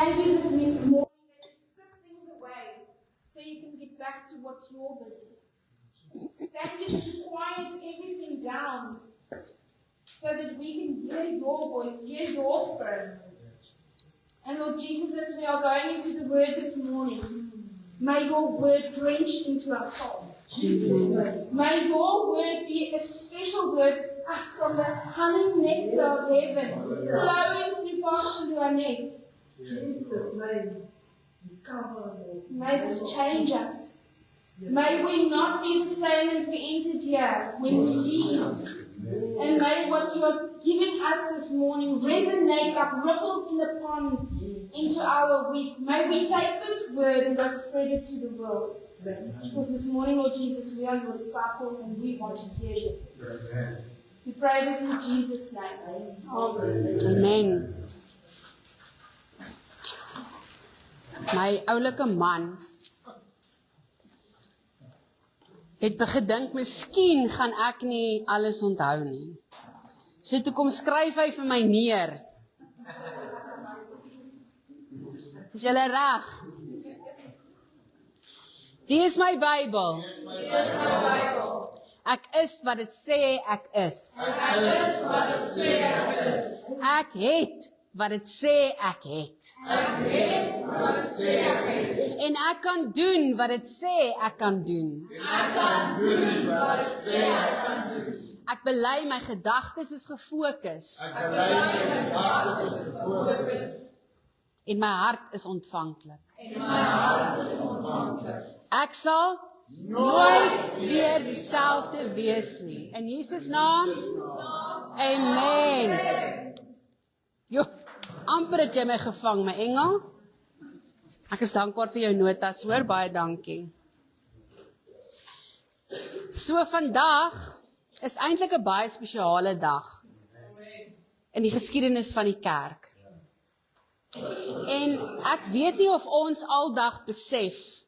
thank you this morning that you strip things away so you can get back to what's your business. Thank you that you quiet everything down so that we can hear your voice, hear your spirit. And Lord Jesus, as we are going into the word this morning, may your word drench into our soul. May your word be a special word from the honey nectar of heaven, flowing through Pastor Luanette. May this change us. May we not be the same as we entered here when we leave. And may what you are giving us this morning resonate like ripples in the pond into our week. May we take this word and go spread it to the world. Because this morning, Lord Jesus, we are your disciples and we want to hear you. We pray this in Jesus' name. Amen. Amen. My oulike man het gedink, miskien gaan ek nie alles onthou nie. So toe kom skryf hy vir my neer. Is julle reg? Dit is my Bybel. Ek is wat dit sê ek is. Ek het wat dit sê ek het. En ek kan doen wat dit sê ek kan doen. Ek bely my gedagtes is gefokus. En my hart is ontvanklik. Ek sal nooit weer dieselfde wees nie. In Jesus naam? Amen. Jo, amper het jy my gevang, my engel. Ek is dankbaar vir jou notas, hoor, baie dankie. So vandag is eintlik 'n baie spesiale dag in die geskiedenis van die kerk. En ek weet nie of ons aldag besef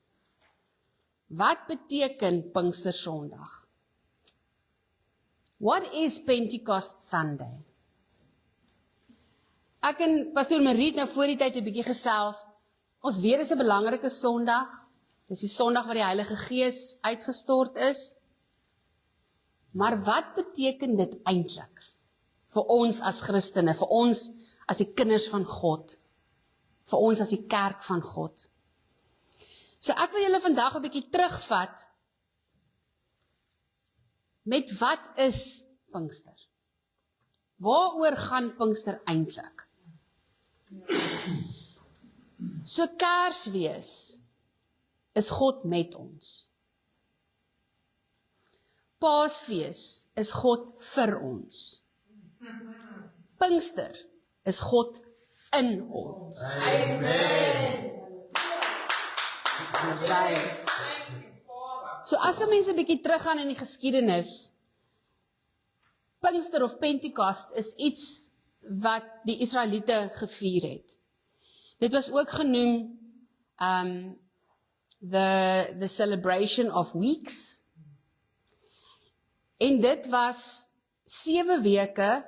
wat beteken Pinkstersondag. What is Pentecost Sunday? Ek en Pastoor Mariet nou voor die tyd 'n bietjie gesels. Ons weet dis 'n belangrike Sondag. Dis die Sondag waar die Heilige Gees uitgestort is. Maar wat beteken dit eintlik vir ons as Christene, vir ons as die kinders van God, vir ons as die kerk van God? So ek wil julle vandag 'n bietjie terugvat met wat is Pinkster? Waaroor gaan Pinkster eintlik? So Kersfees is God met ons. Paasfees is God vir ons. Pinkster is God in ons. Amen. So as mense 'n bietjie teruggaan in die geskiedenis, Pinkster of Pentecost is iets wat die Israeliete gevier het. Dit was ook genoem the celebration of weeks. En dit was 7 weke,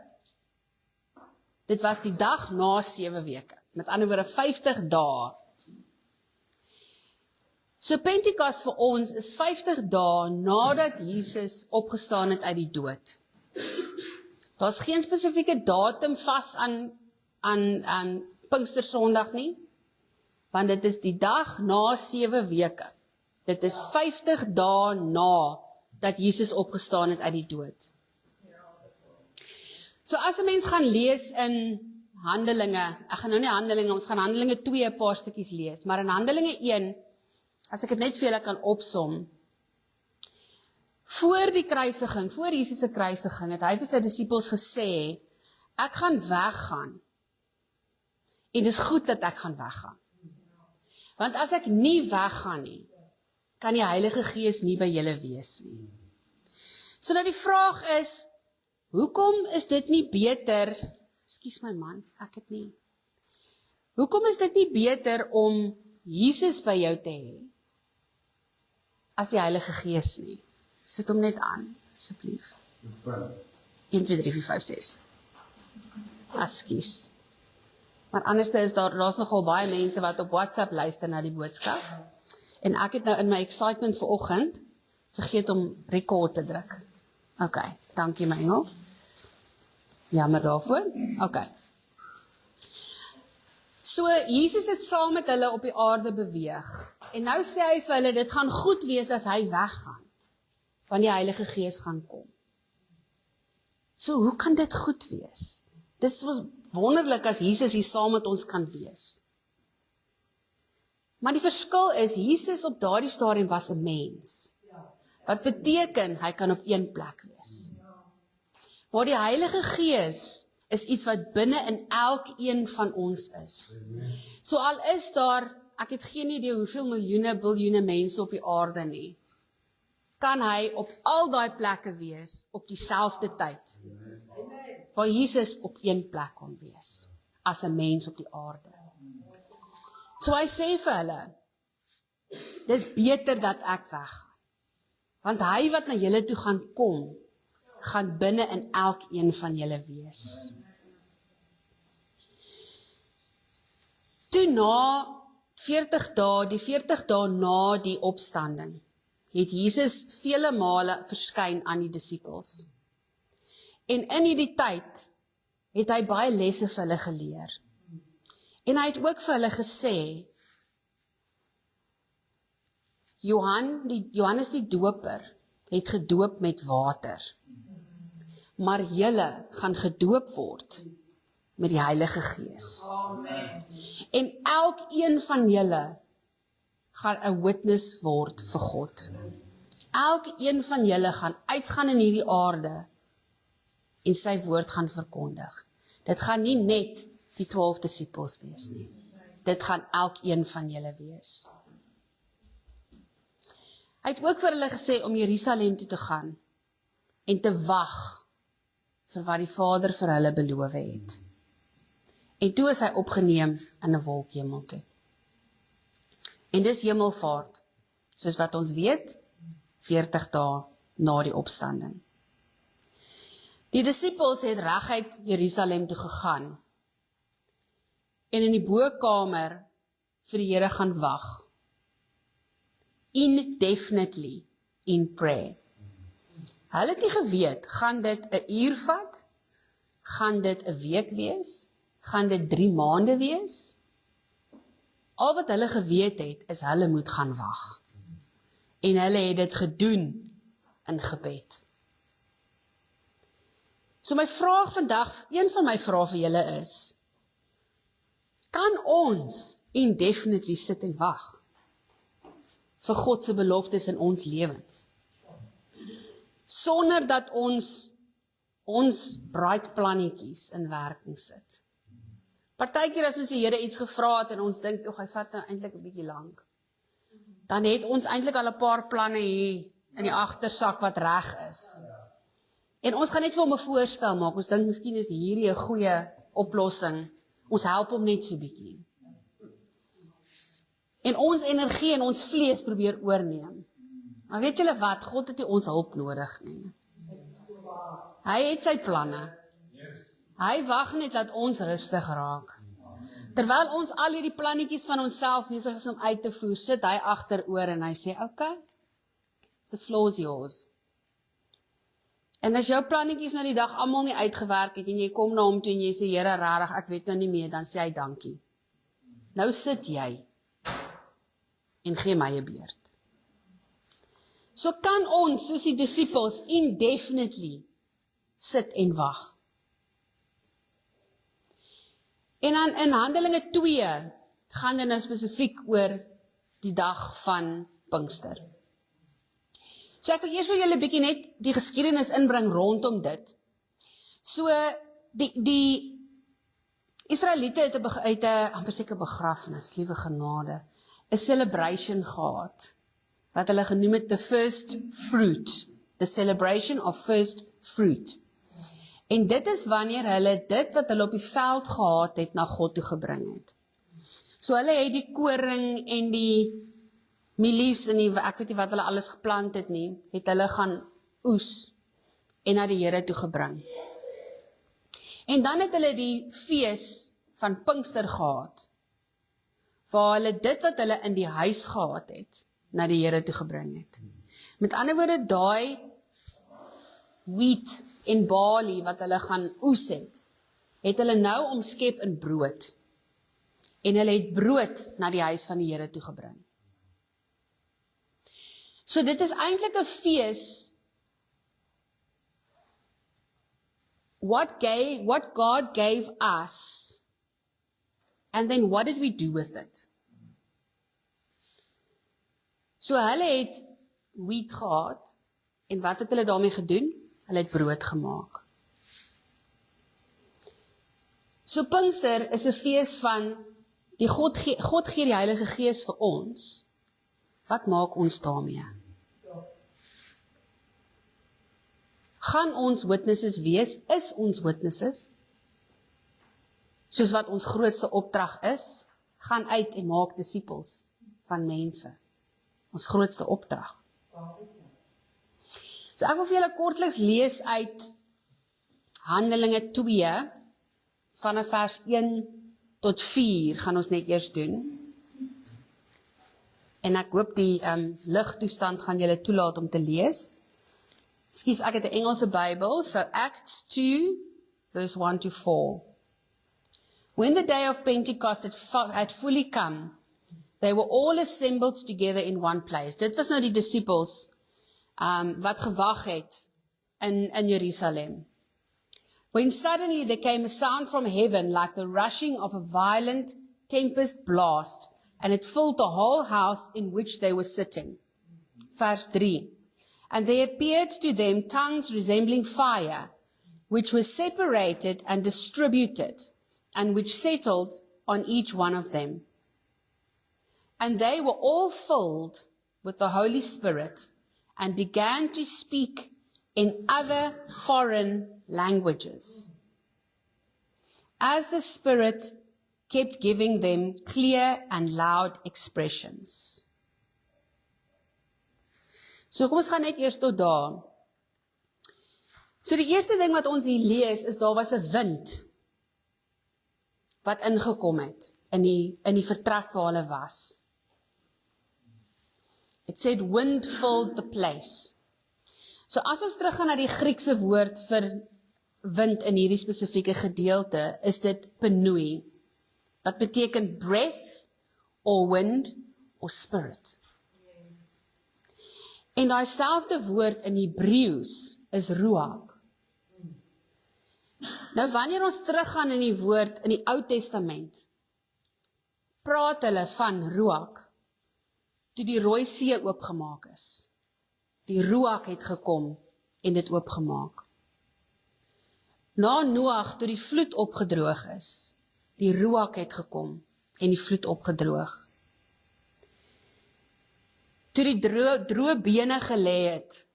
dit was die dag na 7 weke. Met ander woorde 50 dae. So Pentecost vir ons is 50 dae nadat Jesus opgestaan het uit die dood. Daar's geen spesifieke datum vas aan Pinkstersondag nie, want dit is die dag na 7 weke. Dit is 50 dae na dat Jesus opgestaan het uit die dood. So as 'n mens gaan lees in Handelinge, ek gaan nou nie Handelinge, ons gaan Handelinge 2 'n paar stukkies lees, maar in Handelinge 1, as ek dit net vir julle kan opsom, voor die kruisiging, voor Jesus se kruisiging, het hy vir sy disippels gesê, ek gaan weggaan, en dit is goed dat ek gaan weggaan. Want as ek nie weggaan nie, kan die Heilige Gees nie by julle wees nie. So nou die vraag is, hoekom is dit nie beter, ekskuus my man, ek het nie, hoekom is dit nie beter om Jesus by jou te hê, as die Heilige Gees nie? Sit hom net aan, asseblief. 1, 2, 3, 4, 5, 6. Ekskuus. Maar anderste is daar's nogal baie mense wat op WhatsApp luister na die boodskap. En ek het nou in my excitement vanoggend vergeet om record te druk. OK, dankie my engel. Jammer daarvoor. OK. So Jesus het saam met hulle op die aarde beweeg. En nou sê hy vir hulle, dit gaan goed wees as hy weggaan. Want die Heilige Gees gaan kom. So hoe kan dit goed wees? Dit was wonderlik as Jesus hier saam met ons kan wees. Maar die verskil is, Jesus op daardie stadium was 'n mens. Wat beteken, hy kan op een plek wees. Maar die Heilige Gees is iets wat binne in elkeen van ons is. So al is daar, ek het geen idee hoeveel miljoene, biljoene mense op die aarde nie, kan hy op al daai plekke wees op dieselfde tyd. Waar Jesus op een plek kon wees, as 'n mens op die aarde. So hy sê vir hulle, dis beter dat ek weggaan. Want hy wat na julle toe gaan kom, gaan binne in elkeen van julle wees. Toe na 40 dae, die 40 dae na die opstanding, het Jesus vele male verskyn aan die disippels. En in hierdie tyd het hy baie lesse vir hulle geleer. En hy het ook vir hulle gesê, Johannes die Doper het gedoop met water, maar julle gaan gedoop word met die Heilige Gees. Amen. En elkeen van julle gaan 'n witness word vir God. Elkeen van julle gaan uitgaan in hierdie aarde en sy woord gaan verkondig. Dit gaan nie net die 12 disippels wees nie. Dit gaan elkeen van julle wees. Hy het ook vir hulle gesê om Jerusalem toe te gaan en te wag vir wat die Vader vir hulle beloof het. En toe is hy opgeneem in 'n wolkhemel toe. En dis hemelvaart, soos wat ons weet, 40 dae na die opstanding. Die disippels het reguit Jerusalem toe gegaan en in die bokamer vir die Here gaan wag. Indefinitely in prayer. Hulle het nie geweet, gaan dit 'n uur vat? Gaan dit 'n week wees? Gaan dit 3 maande wees? Al wat hulle geweet het, is hulle moet gaan wag. En hulle het dit gedoen in gebed. So my vraag vandag, een van my vrae vir julle is, kan ons indefinitely sit en wag vir God se beloftes in ons lewens? Sonder dat ons braaiplanetjies in werking sit. Partykeer as ons die Here iets gevra het en ons dink, hy vat nou eintlik 'n bietjie lank. Dan het ons eintlik al 'n paar planne hier in die agtersak wat reg is. En ons gaan net vir hom 'n voorstel maak. Ons dink miskien is hierdie 'n goeie oplossing. Ons help hom net so bietjie. En ons energie en ons vlees probeer oorneem. Maar weet julle wat? God het nie ons hulp nodig nie. Hy het sy planne. Hy wag net dat ons rustig raak. Terwyl ons al hierdie plannetjies van onsself besig is om uit te voer, sit hy agteroor en hy sê, okay, the floor is yours. En as jou plannetjies nou die dag almal nie uitgewerk het, en jy kom na hom toe en jy sê, Here, rarig, ek weet nou nie meer, dan sê hy dankie. Nou sit jy en gee my 'n beurt. So kan ons, soos die disippels, indefinitely sit en wag. En dan in Handelinge 2 gaan dit nou spesifiek oor die dag van Pinkster. So ek wil eers vir julle 'n bietjie net die geskiedenis inbring rondom dit. So die Israeliete het 'n amper seker begrafnis, liewe genade, 'n celebration gehad wat hulle genoem het the first fruit, the celebration of first fruit. En dit is wanneer hulle dit wat hulle op die veld gehad het na God toe gebring het. So hulle het die koring en die milies en ek weet nie wat hulle alles geplant het nie, het hulle gaan oes en na die Here toe gebring. En dan het hulle die fees van Pinkster gehad, waar hulle dit wat hulle in die huis gehad het, na die Here toe gebring het. Met ander woorde, daai wheat en barley wat hulle gaan oes het hulle nou omskep in brood. En hulle het brood na die huis van die Here toe gebring. So dit is eintlik 'n fees. What God gave us, and then what did we do with it? So hulle het wheat gehad, en wat het hulle daarmee gedoen? Hulle het brood gemaak. So Pinkster is 'n fees van die God gee die Heilige Gees vir ons. Wat maak ons daarmee? Gaan ons witnesses wees? Is ons witnesses? Soos wat ons grootste opdrag is, gaan uit en maak disippels van mense. Ons grootste opdrag. So ek wil vir julle kortliks lees uit Handelinge 2, vanaf vers 1 tot 4 gaan ons net eers doen. En ek hoop die ligtoestand gaan julle toelaat om te lees. Ekskuus, ek het 'n Engelse Bybel, so Acts 2, verse 1 to 4. When the day of Pentecost had fully come, they were all assembled together in one place. Dit was nou die disippels wat gewag het in Jerusalem. When suddenly there came a sound from heaven like the rushing of a violent tempest blast, and it filled the whole house in which they were sitting. Verse 3. And there appeared to them tongues resembling fire, which were separated and distributed, and which settled on each one of them. And they were all filled with the Holy Spirit, and began to speak in other foreign languages, as the Spirit kept giving them clear and loud expressions. So kom ons gaan net eers tot daar. So die eerste ding wat ons hier lees is daar was 'n wind wat ingekom het in die vertrek waar hulle was. It said wind filled the place. So as ons teruggaan na die Griekse woord vir wind in hierdie spesifieke gedeelte, is dit pneui, wat beteken breath, or wind, or spirit. En daai selfde woord in Hebreëus is ruach. Nou wanneer ons teruggaan in die woord in die Ou Testament, praat hulle van ruach, toe die Rooi See oopgemaak is. Die ruach het gekom en dit oopgemaak. Na Noag, toe die vloed opgedroog is, die ruach het gekom en die vloed opgedroog. Toe die droë bene gelê het,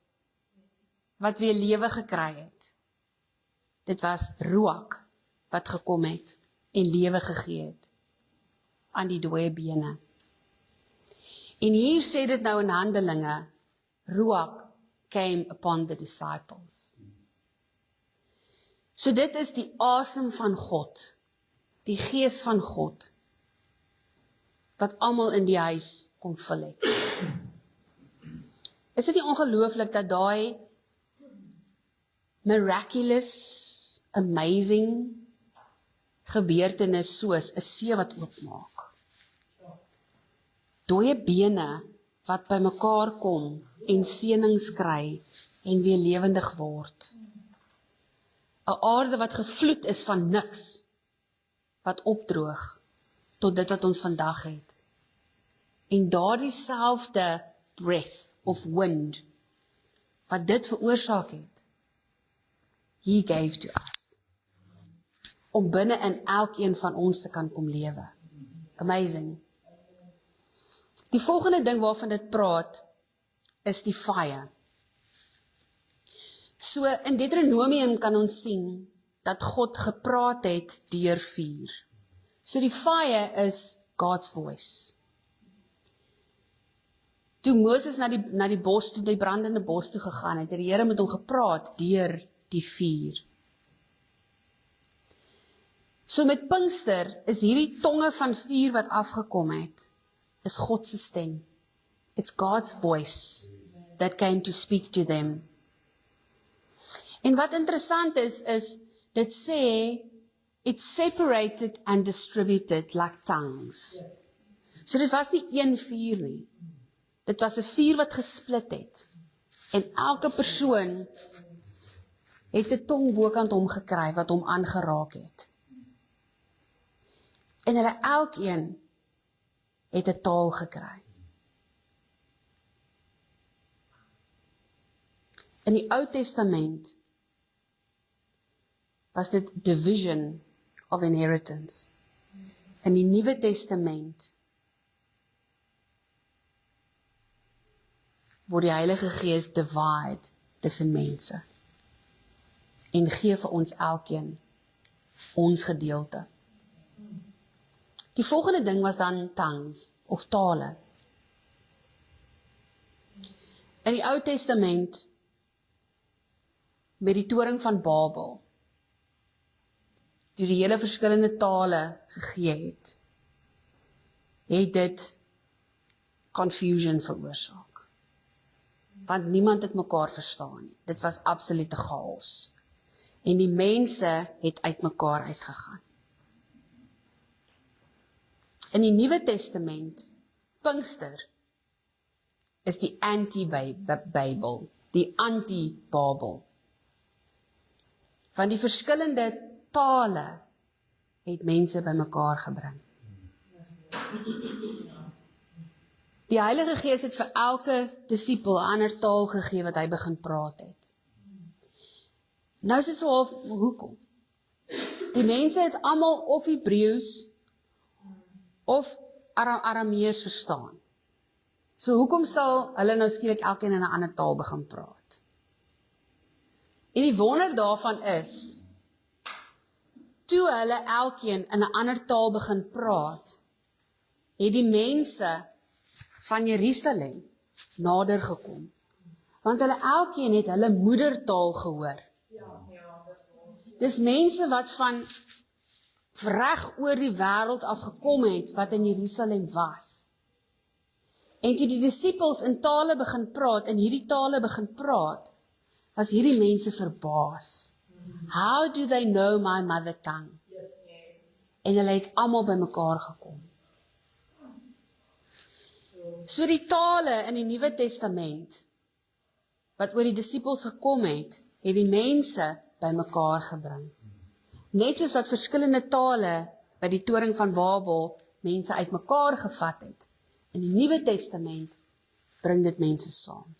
wat weer lewe gekry het, dit was ruach wat gekom het en lewe gegee het aan die dooie bene. En hier sê dit nou in Handelinge, ruach came upon the disciples. So dit is die asem van God, die gees van God, wat almal in die huis kom vul het. Is dit nie ongelooflik dat daai miraculous, amazing gebeurtenis soos 'n see wat oopmaak, dooie bene wat by mekaar kom en seënings kry en weer lewendig word, 'n aarde wat gevloed is van niks, wat opdroog tot dit wat ons vandag het, en daardie selfde breath of wind wat dit veroorsaak het, He gave to us, om binne in elkeen van ons te kan kom lewe. Amazing. Die volgende ding waarvan dit praat, is die fire. So in Deuteronomium kan ons sien, dat God gepraat het deur vuur. So die fire is God's voice. Toe Moses na die bos toe, die brandende bos toe gegaan het die Here met hom gepraat deur die vuur. So met Pinkster is hierdie tonge van vuur wat afgekom het, is God se stem. It's God's voice that came to speak to them. En wat interessant is dit sê, it separated and distributed like tongues. So dit was nie een vuur nie. Dit was 'n vuur wat gesplit het. En elke persoon het 'n tong bokant hom gekry wat hom aangeraak het. En hulle elkeen het 'n taal gekry. In die Ou Testament was dit division of inheritance. In die Nuwe Testament word die Heilige Gees divide tussen mense en gee vir ons elkeen ons gedeelte. Die volgende ding was dan tongues of tale. In die Ou Testament met die toring van Babel, toe die hele verskillende tale gegee het dit confusion veroorsaak. Want niemand het mekaar verstaan nie. Dit was absolute chaos. En die mense het uit mekaar uitgegaan. In die Nuwe Testament, Pinkster, is die anti-Babel, die anti-Babel. Van die verskillende tale het mense bymekaar gebring. Die Heilige Gees het vir elke disipel 'n ander taal gegee wat hy begin praat het. Nou is dit so half, hoekom? Die mense het almal of Hebreëus of Aramees verstaan. So hoekom sal hulle nou skielik elkeen in 'n ander taal begin praat? En die wonder daarvan is, toe hulle elkeen in 'n ander taal begin praat, het die mense van Jerusalem nader gekom. Want hulle elkeen het hulle moedertaal gehoor. Dis mense wat van reg oor die wêreld afgekom het, wat in Jerusalem was. En toe die disippels in tale begin praat, in hierdie tale begin praat, was hierdie mense verbaas. How do they know my mother tongue? En hulle het almal bymekaar gekom. So die tale in die Nuwe Testament, wat oor die disippels gekom het die mense bymekaar gebring. Net soos wat verskillende tale by die toring van Babel mense uitmekaar gevat het, in die Nuwe Testament bring dit mense saam.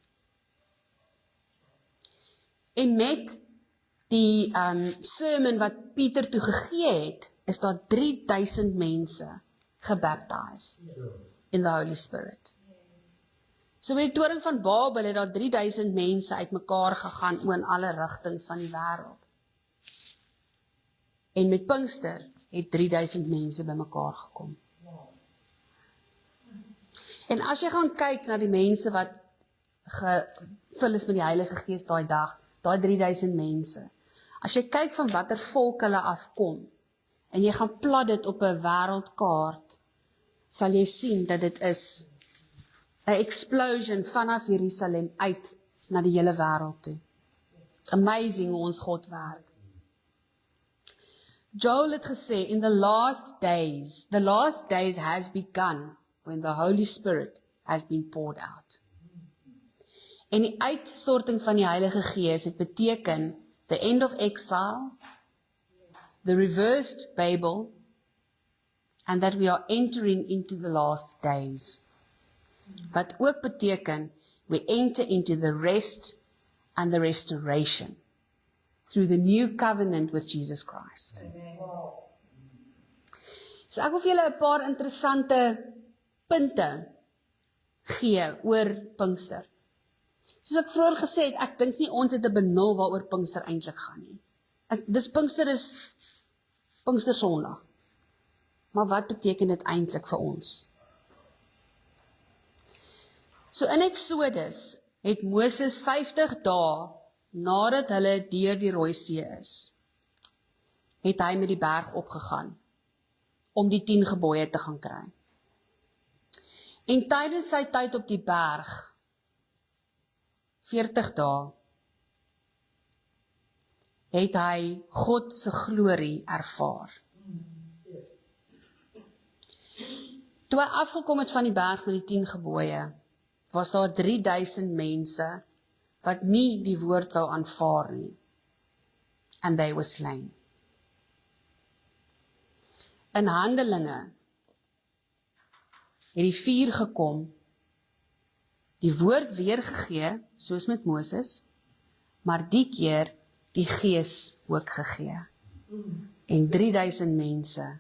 En met die sermon wat Pieter toe gegee het, is daar 3000 mense gebaptiseer in the Holy Spirit. So met die toring van Babel het daar 3000 mense uitmekaar gegaan oor in alle rigtings van die wêreld. En met Pinkster het 3000 mense bymekaar gekom. En as jy gaan kyk na die mense wat gevul is met die Heilige Gees daai dag, daai 3000 mense. As jy kyk van watter volk hulle afkom, en jy gaan plat dit op 'n wêreldkaart, sal jy sien dat dit is 'n explosion vanaf Jerusalem uit na die hele wêreld toe. Amazing hoe ons God werk. Joel het gesê, in the last days has begun when the Holy Spirit has been poured out. En die uitstorting van die Heilige Gees het beteken the end of exile, the reversed Babel, and that we are entering into the last days. Wat ook beteken, we enter into the rest and the restoration through the new covenant with Jesus Christ. So ek wil vir julle 'n paar interessante punte gee oor Pinkster. Soos ek vroeër gesê het, ek dink nie ons het 'n benul waaroor Pinkster eintlik gaan nie. Pinkster is Pinkster Sondag. Maar wat beteken dit eintlik vir ons? So in Exodus het Moses 50 dae nadat hulle deur die Rooi See is, het hy met die berg opgegaan, om die 10 gebooie te gaan kry. En tydens sy tyd op die berg, 40 dae, het hy God se glorie ervaar. Toe hy afgekom het van die berg met die 10 gebooie, was daar 3000 mense, wat nie die woord wou aanvaar nie. And they were slain. In Handelinge, het die vuur gekom, die woord weergegee, soos met Moses, maar die keer die Gees ook gegee. En 3000 mense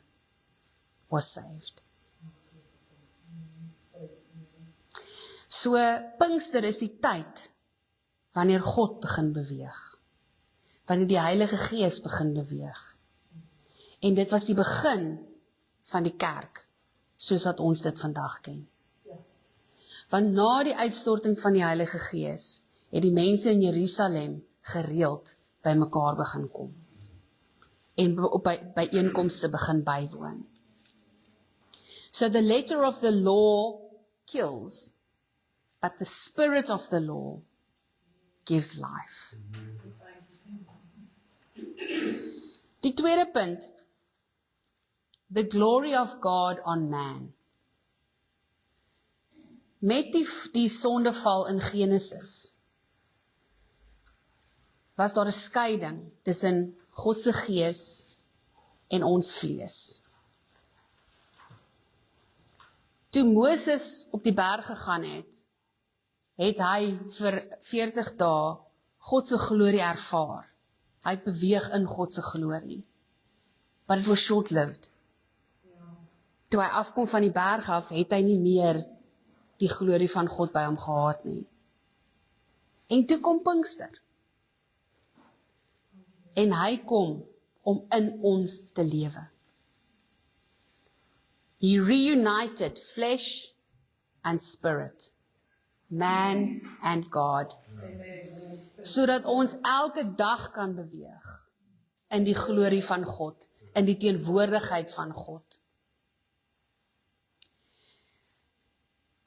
was saved. So, Pinkster is die tyd, wanneer God begin beweeg. Wanneer die Heilige Gees begin beweeg. En dit was die begin van die kerk, soos wat ons dit vandag ken. Want na die uitstorting van die Heilige Gees, het die mense in Jerusalem gereeld by mekaar begin kom. En op byeenkomste begin bywoon. So the letter of the law kills, but the spirit of the law gives life. Die tweede punt, the glory of God on man. Met die sondeval in Genesis, was daar 'n skeiding tussen God se gees en ons vlees. Toe Moses op die berg gegaan het hy vir 40 dae God se glorie ervaar. Hy het beweeg in God se glorie. But it was short-lived. Toe hy afkom van die berg af, het hy nie meer die glorie van God by hom gehad nie. En toe kom Pinkster. En hy kom om in ons te lewe. He reunited flesh and spirit, man and God, sodat ons elke dag kan beweeg in die glorie van God, in die teenwoordigheid van God.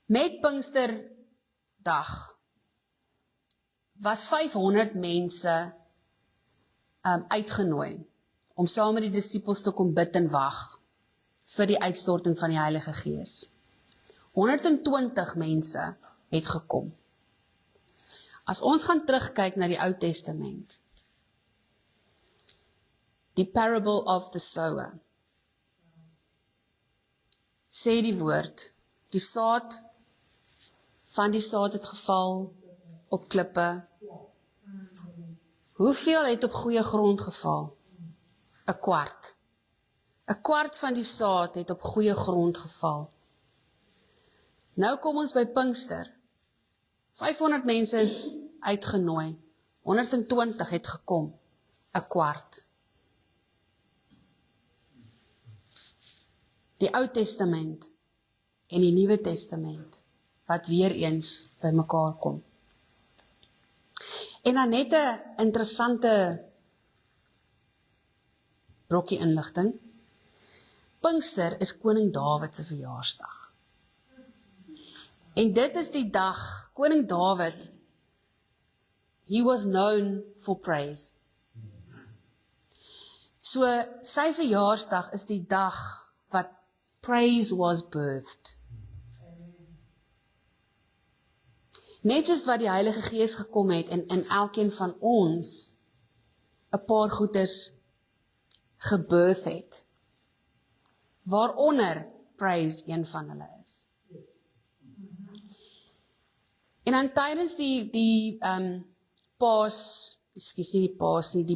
Met Pinksterdag was 500 mense uitgenooi om saam met die disippels te kom bid en wag vir die uitstorting van die Heilige Gees. 120 mense het gekom. As ons gaan terugkyk na die Ou Testament, die parable of the sower, sê die woord, die saad van die saad het geval op klippe. Hoeveel het op goeie grond geval? 'n kwart. 'n kwart van die saad het op goeie grond geval. Nou kom ons by Pinkster. 500 mense is uitgenooi. 120 het gekom. 'n kwart. Die Ou Testament en die Nuwe Testament, wat weer eens by mekaar kom. En dan net 'n interessante brokkie inligting. Pinkster is koning Dawid se verjaarsdag. En dit is die dag, koning Dawid, he was known for praise. So, sy verjaarsdag is die dag wat praise was birthed. Net soos wat die Heilige Gees gekom het en in elkeen van ons 'n paar goeders gebirth het, waaronder praise een van hulle is. En dan tydens die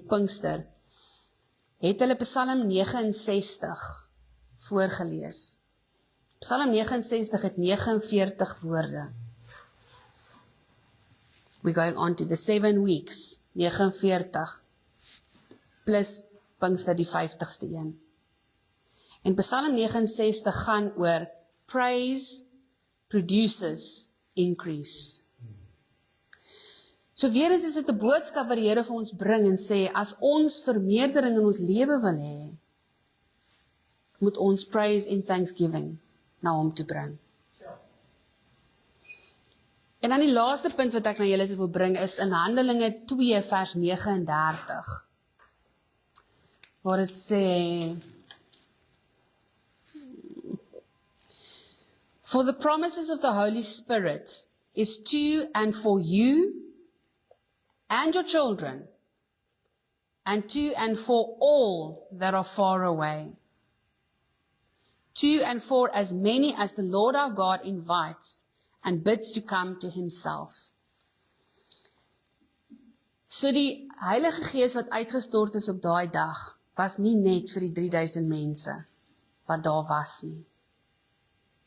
Pinkster, het hulle Psalm 69 voorgelees. Psalm 69 het 49 woorde. We're going on to the 7 weeks, 49, plus Pinkster die 50ste een. En Psalm 69 gaan oor praise produces increase. So weer eens is dit 'n boodskap wat die Here vir ons bring en sê, as ons vermeerdering in ons lewe wil hê, moet ons praise en thanksgiving na hom toe bring. En dan die laaste punt wat ek na julle toe wil bring is in Handelinge 2 vers 39. Waar dit sê, For the promises of the Holy Spirit is to and for you and your children, and to and for all that are far away, to and for as many as the Lord our God invites and bids to come to himself. So die Heilige Gees wat uitgestort is op daai dag, was nie net vir die 3000 mense wat daar was nie.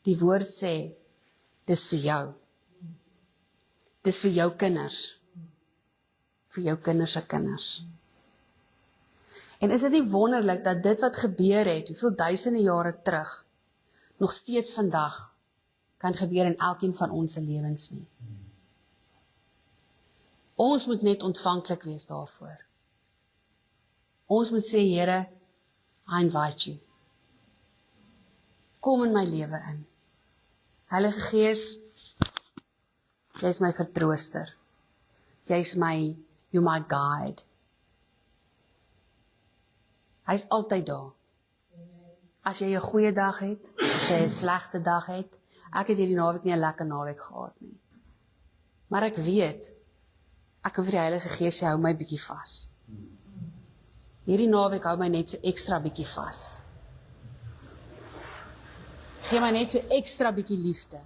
Die woord sê, dis vir jou. Dis vir jou kinders. Vir jou kinders se kinders. En is dit nie wonderlik dat dit wat gebeur het, hoeveel duisende jare terug, nog steeds vandag, kan gebeur in elkeen van ons se lewens nie. Ons moet net ontvanklik wees daarvoor. Ons moet sê, Here, I invite you. Kom in my lewe in. Heilige Gees, jy is my vertrooster. Jy is you're my guide. Hy is altyd daar. As jy 'n goeie dag het, as jy 'n slegte dag het, ek het hierdie naweek nie 'n lekker naweek gehad nie. Maar ek weet, ek kan vir die Heilige Gees sê, hou my bietjie vas. Hierdie naweek hou my net so ekstra bietjie vas. Gee my net so ekstra bietjie liefde.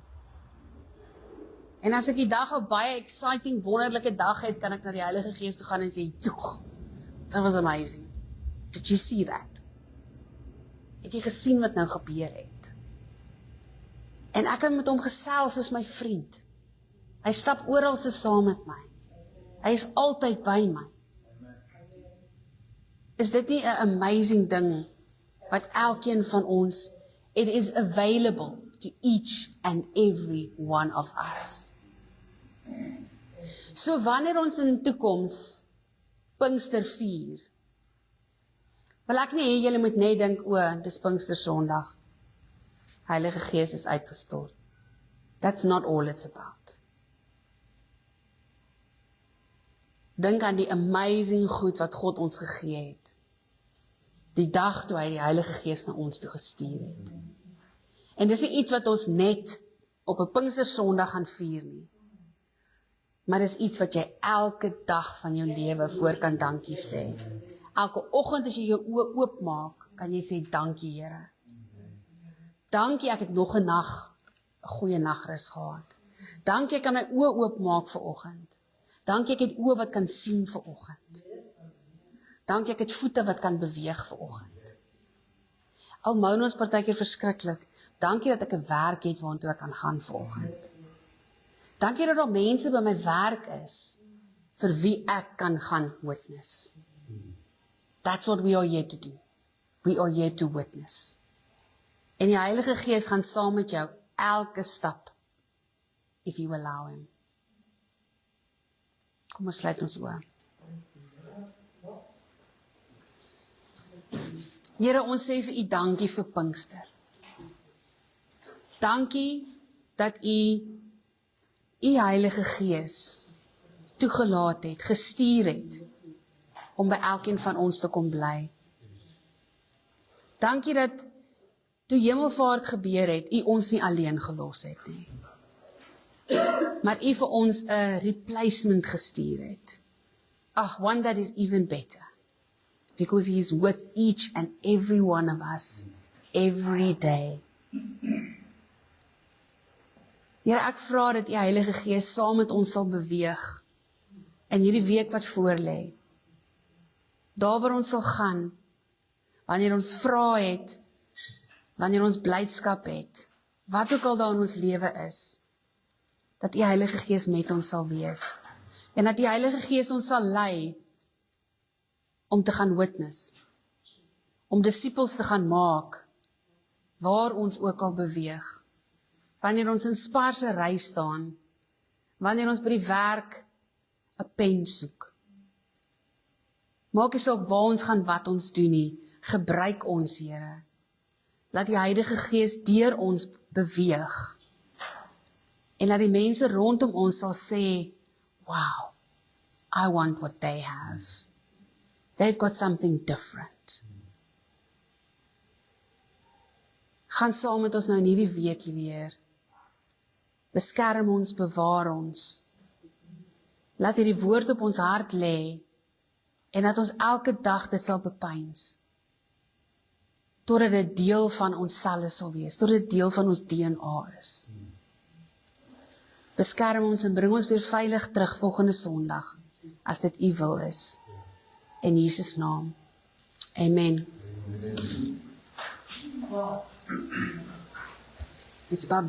En as ek die dag 'n baie exciting, wonderlike dag het, kan ek na die Heilige Gees toe gaan en sê, "Joe, that was amazing. Did you see that?" Het jy gesien wat nou gebeur het? En ek kan met hom gesels soos my vriend. Hy stap oral saam met my. Hy is altyd by my. Is dit nie 'n amazing ding wat elkeen van ons, it is available to each and every one of us. So wanneer ons in die toekoms Pinkster vier, wil ek nie hê julle moet net dink, dis Pinkster Sondag. Heilige Gees is uitgestort. That's not all it's about. Dink aan die amazing goed wat God ons gegee het. Die dag toe hy die Heilige Gees na ons toe gestuur het. En dis nie iets wat ons net op 'n Pinkster Sondag gaan vier nie. Maar dis iets wat jy elke dag van jou lewe voor kan dankie sê. Elke oggend as jy jou oë oopmaak, kan jy sê dankie Here. Dankie ek het nog 'n nag, 'n goeie nagrus gehad. Dankie ek kan my oë oopmaak vir oggend. Dankie ek het oë wat kan sien vir oggend. Dankie ek het voete wat kan beweeg vir oggend. Al moan ons partykeer verskriklik. Dankie dat ek 'n werk het waartoe ek kan gaan vir oggend. Dankie dat daar mense by my werk is vir wie ek kan gaan witness. That's what we are here to do. We are here to witness. En die Heilige Gees gaan saam met jou elke stap, if you allow him. Kom ons sluit ons oë. Here, ons sê vir u dankie vir Pinkster. Dankie dat u Heilige Gees toegelaat het, gestuur het, om by elkeen van ons te kom bly. Dankie dat toe Hemelvaart gebeur het, u ons nie alleen gelos het nie. Maar u vir ons 'n replacement gestuur het. One that is even better. Because he is with each and every one of us, every day. Here, ek vra dat u Heilige Gees saam met ons sal beweeg, in hierdie week wat voorlê. Daar waar ons sal gaan, wanneer ons vrae het, wanneer ons blydskap het, wat ook al daar in ons lewe is, dat die Heilige Gees met ons sal wees. En dat die Heilige Gees ons sal lei om te gaan witness, om disippels te gaan maak, waar ons ook al beweeg. Wanneer ons in Spar se ry staan, wanneer ons by die werk 'n pen soek. Maak nie saak waar ons gaan, wat ons doen nie. Gebruik ons, Here. Laat die Heilige Gees deur ons beweeg. En laat die mense rondom ons sal sê, wow, I want what they have. They've got something different. Gaan saam met ons nou in hierdie weekie weer. Beskerm ons, bewaar ons. Laat hierdie woord op ons hart lê en dat ons elke dag dit sal bepeins. Totdat dit deel van ons selle sal wees, totdat dit deel van ons DNA is. Beskerm ons en bring ons weer veilig terug volgende Sondag, as dit U wil is. In Jesus naam. Amen. It's Bob.